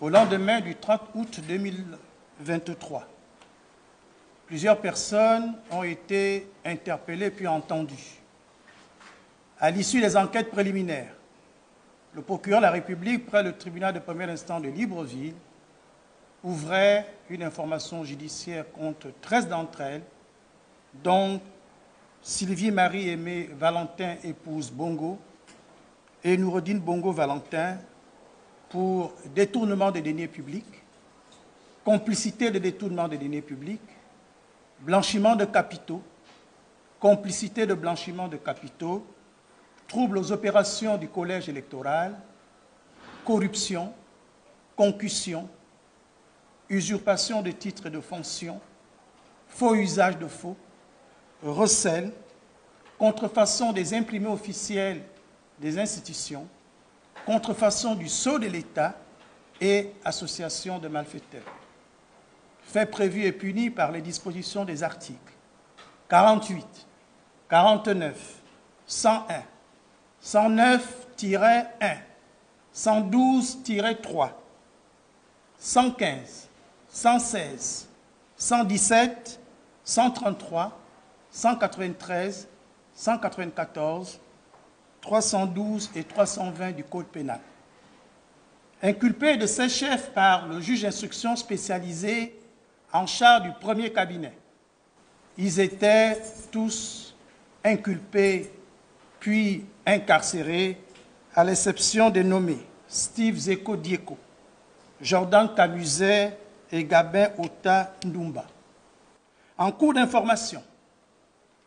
au lendemain du 30 août 2023. Plusieurs personnes ont été interpellées puis entendues. À l'issue des enquêtes préliminaires, le procureur de la République, près le tribunal de premier instance de Libreville, ouvrait une information judiciaire contre 13 d'entre elles, dont Sylvie Marie-Aimée Valentin, épouse Bongo, et Noureddine Bongo Valentin, pour détournement des deniers publics, complicité de détournement des deniers publics, blanchiment de capitaux, complicité de blanchiment de capitaux, troubles aux opérations du collège électoral, corruption, concussion, usurpation de titres et de fonctions, faux usage de faux, recel, contrefaçon des imprimés officiels des institutions, contrefaçon du sceau de l'État et association de malfaiteurs. Faits prévus et punis par les dispositions des articles 48, 49, 101, 109-1, 112-3, 115, 116, 117, 133, 193, 194, 312 et 320 du Code pénal. Inculpés de ces chefs par le juge d'instruction spécialisé en charge du premier cabinet, ils étaient tous inculpés puis incarcérés, à l'exception des nommés Steve Zeko Dieko, Jordan Camuset et Gabin Ota Ndumba. En cours d'information,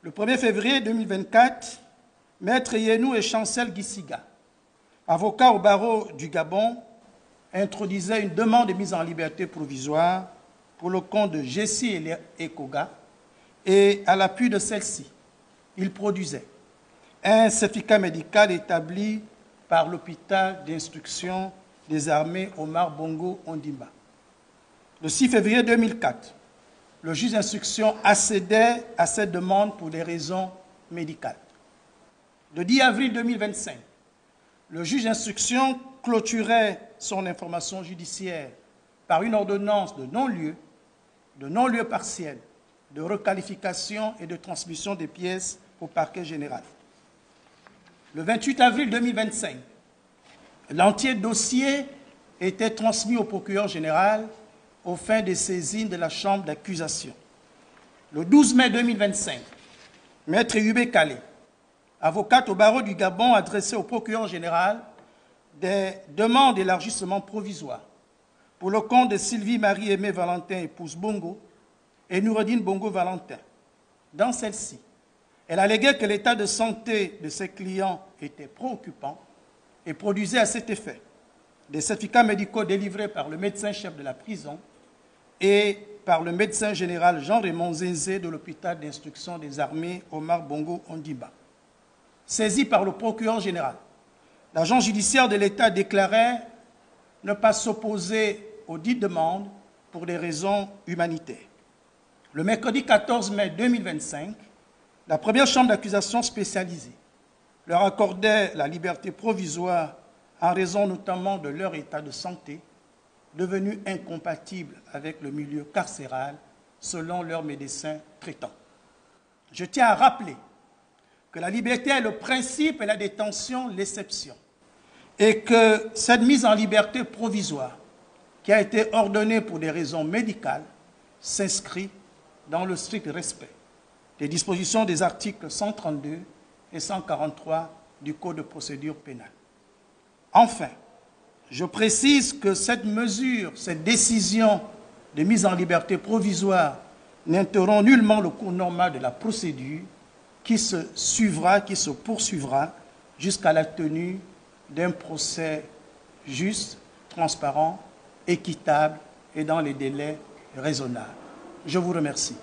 le 1er février 2024, Maître Yenou et Chancel Gissiga, avocats au barreau du Gabon, introduisaient une demande de mise en liberté provisoire pour le compte de Jessie Ekoga et à l'appui de celle-ci, ils produisaient un certificat médical établi par l'hôpital d'instruction des armées Omar Bongo Ondimba. Le 6 février 2004, le juge d'instruction accédait à cette demande pour des raisons médicales. Le 10 avril 2025, le juge d'instruction clôturait son information judiciaire par une ordonnance de non-lieu partiel, de requalification et de transmission des pièces au parquet général. Le 28 avril 2025, l'entier dossier était transmis au procureur général aux fins de saisine de la chambre d'accusation. Le 12 mai 2025, Maître Yubé Kalé, avocate au barreau du Gabon, adressait au procureur général des demandes d'élargissement provisoire pour le compte de Sylvie Marie-Aimée Valentin, épouse Bongo, et Noureddine Bongo Valentin. Dans celle-ci, elle alléguait que l'état de santé de ses clients était préoccupant et produisait à cet effet des certificats médicaux délivrés par le médecin-chef de la prison et par le médecin général Jean-Raymond Zézé de l'hôpital d'instruction des armées Omar Bongo Ondimba. Saisi par le procureur général, l'agent judiciaire de l'État déclarait ne pas s'opposer aux dites demandes pour des raisons humanitaires. Le mercredi 14 mai 2025, la première chambre d'accusation spécialisée leur accordait la liberté provisoire en raison notamment de leur état de santé, devenu incompatible avec le milieu carcéral selon leurs médecins traitants. Je tiens à rappeler que la liberté est le principe et la détention l'exception, et que cette mise en liberté provisoire, qui a été ordonnée pour des raisons médicales, s'inscrit dans le strict respect des dispositions des articles 132 et 143 du Code de procédure pénale. Enfin, je précise que cette mesure, cette décision de mise en liberté provisoire n'interrompt nullement le cours normal de la procédure qui se poursuivra jusqu'à la tenue d'un procès juste, transparent, équitable et dans les délais raisonnables. Je vous remercie.